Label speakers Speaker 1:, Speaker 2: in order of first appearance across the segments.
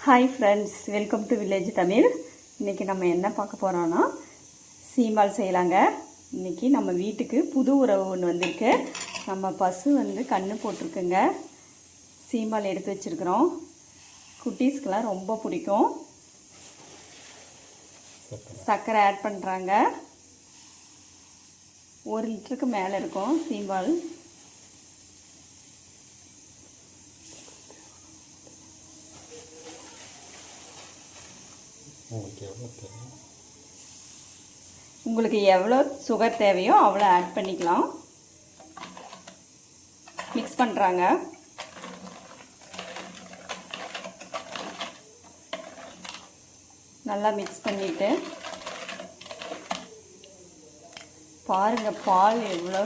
Speaker 1: Hi friends, welcome to village Tamil. இன்றைக்கி நம்ம என்ன பார்க்க போகிறோன்னா சீம்பால் செய்யலாங்க. இன்றைக்கி நம்ம வீட்டுக்கு புது உறவு ஒன்று வந்திருக்கு. நம்ம பசு கன்று போட்டிருக்குங்க. சீம்பால் எடுத்து வச்சுருக்குறோம். குட்டீஸ்க்கெலாம் ரொம்ப பிடிக்கும். சர்க்கரை ஆட் பண்ணுறாங்க. 1 லிட்டருக்கு மேலே இருக்கும் சீம்பால். உங்களுக்கு எவ்வளோ சுகர் தேவையோ அவ்வளோ ஆட் பண்ணிக்கலாம். மிக்ஸ் பண்ணுறாங்க. நல்லா மிக்ஸ் பண்ணிவிட்டு பாருங்கள், பால் எவ்வளோ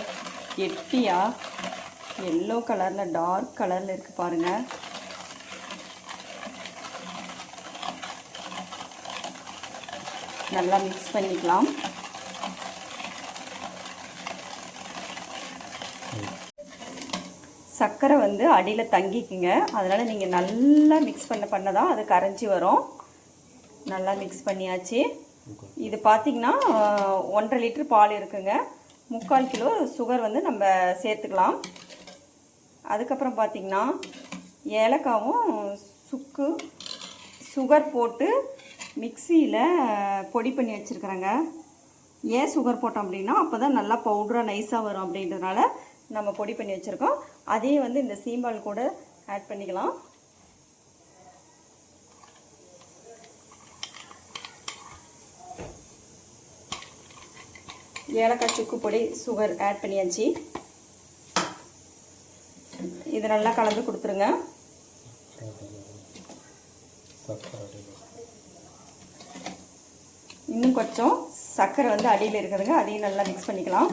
Speaker 1: கெட்டியாக எல்லோ கலரில் டார்க் கலரில் இருக்குது பாருங்கள். நல்லா மிக்ஸ் பண்ணிக்கலாம். சர்க்கரை அடியில் தங்கிக்குங்க. அதனால் நீங்கள் நல்லா மிக்ஸ் பண்ண தான் அது கரைஞ்சி வரும். நல்லா மிக்ஸ் பண்ணியாச்சு. இது பார்த்திங்கன்னா 1.5 லிட்டர் பால் இருக்குங்க. 3/4 கிலோ சுகர் நம்ம சேர்த்துக்கலாம். அதுக்கப்புறம் பார்த்திங்கன்னா ஏலக்காவும் சுக்கு சுகர் போட்டு மிக்சியில் பொடி பண்ணி வச்சுருக்குறேங்க. ஏன் சுகர் போட்டோம் அப்படின்னா அப்போ தான் நல்லா பவுடராக நைஸாக வரும் அப்படின்றதுனால நம்ம பொடி பண்ணி வச்சுருக்கோம். அதையும் இந்த சீம்பால் கூட ஆட் பண்ணிக்கலாம். ஏலக்காய் சுக்கு பொடி சுகர் ஆட் பண்ணியாச்சு. இது நல்லா கலந்து கொடுத்துருங்க. இன்னும் கொஞ்சம் சர்க்கரை அடியில் இருக்குதுங்க. அதையும் நல்லா மிக்ஸ் பண்ணிக்கலாம்.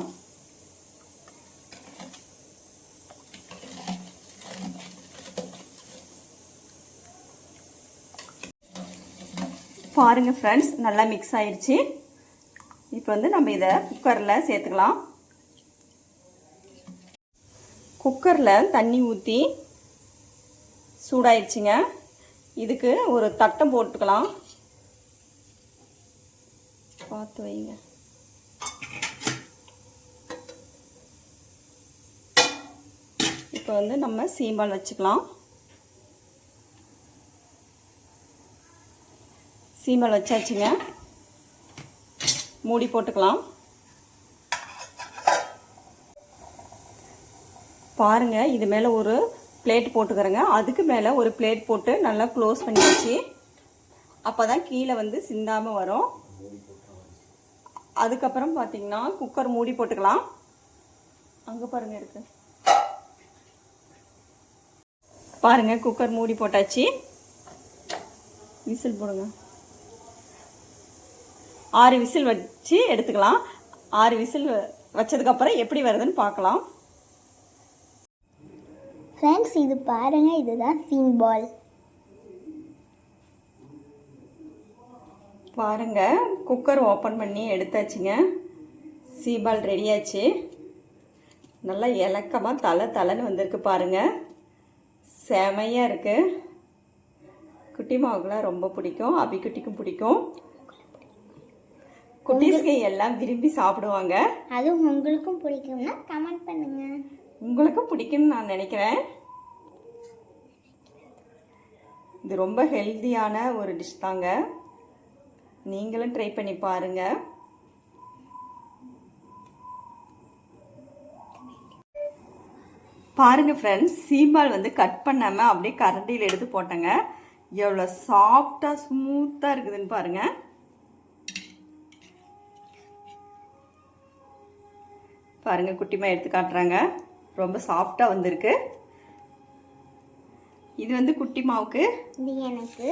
Speaker 1: பாருங்கள் ஃப்ரெண்ட்ஸ், நல்லா மிக்ஸ் ஆயிடுச்சு. இப்போ நம்ம இதை குக்கரில் சேர்த்துக்கலாம். குக்கரில் தண்ணி ஊற்றி சூடாயிடுச்சுங்க. இதுக்கு ஒரு தட்டம் போட்டுக்கலாம். பார்த்து வைங்க. இப்போ நம்ம சீம்பால் வச்சுக்கலாம். சீம்பால் வச்சாச்சுங்க. மூடி போட்டுக்கலாம். பாருங்க, இது மேலே ஒரு பிளேட் போட்டுக்கிறேங்க. அதுக்கு மேலே ஒரு பிளேட் போட்டு நல்லா க்ளோஸ் பண்ணியாச்சு. அப்போ தான் கீழே சிந்தாமல் வரும். அதுக்கப்புறம் பார்த்தீங்கன்னா குக்கர் மூடி போட்டுக்கலாம். அங்கே பாருங்கள் இருக்கு. பாருங்கள், குக்கர் மூடி போட்டாச்சு. விசில் போடுங்க. 6 விசில் வச்சு எடுத்துக்கலாம். 6 விசில் வச்சதுக்கப்புறம் எப்படி வருதுன்னு பார்க்கலாம்.
Speaker 2: ஃப்ரெண்ட்ஸ், இது பாருங்கள், இதுதான் சீம்பால்.
Speaker 1: பாருங்கள், குக்கர் ஓப்பன் பண்ணி எடுத்தாச்சுங்க. சீம்பால் ரெடியாச்சு. நல்லா இலக்கமாக தலைன்னு வந்திருக்கு பாருங்கள். செமையாக இருக்குது. குட்டி மாவுக்குலாம் ரொம்ப பிடிக்கும். அபிக்குட்டிக்கும் பிடிக்கும். குட்டீஸ்க்கு எல்லாம் விரும்பி சாப்பிடுவாங்க.
Speaker 2: அதுவும் உங்களுக்கும் பிடிக்கும்னா கமெண்ட் பண்ணுங்க.
Speaker 1: உங்களுக்கும் பிடிக்கும்னு நான் நினைக்கிறேன். இது ரொம்ப ஹெல்த்தியான ஒரு டிஷ் தாங்க. நீங்களும் ட்ரை பண்ணி பாருங்க. பாருங்க ஃப்ரெண்ட்ஸ், சீம்பால் கட் பண்ணாமல் அப்படியே கரண்டியில் எடுத்து போட்டேங்க. எவ்வளோ சாஃப்டாக ஸ்மூத்தாக இருக்குதுன்னு பாருங்க. பாருங்க, குட்டிமா எடுத்து காட்டுறாங்க. ரொம்ப சாஃப்டாக வந்திருக்கு. இது குட்டி மாவுக்கு,
Speaker 2: இது எனக்கு,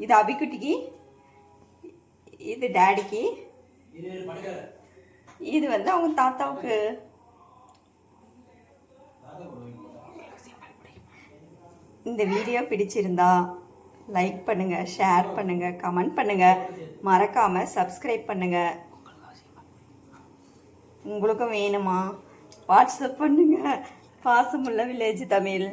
Speaker 1: இது அபிக்குட்டிக்கு, இது டாடிக்கு, இது அவங்க தாத்தாவுக்கு. இந்த வீடியோ பிடிச்சிருந்தா லைக் பண்ணுங்க, ஷேர் பண்ணுங்க, கமெண்ட் பண்ணுங்க, மறக்காம சப்ஸ்கிரைப் பண்ணுங்க. உங்களுக்கும் வேணுமா வாட்ஸ்அப் பண்ணுங்க. பாசமுள்ள வில்லேஜ் தமிழ்.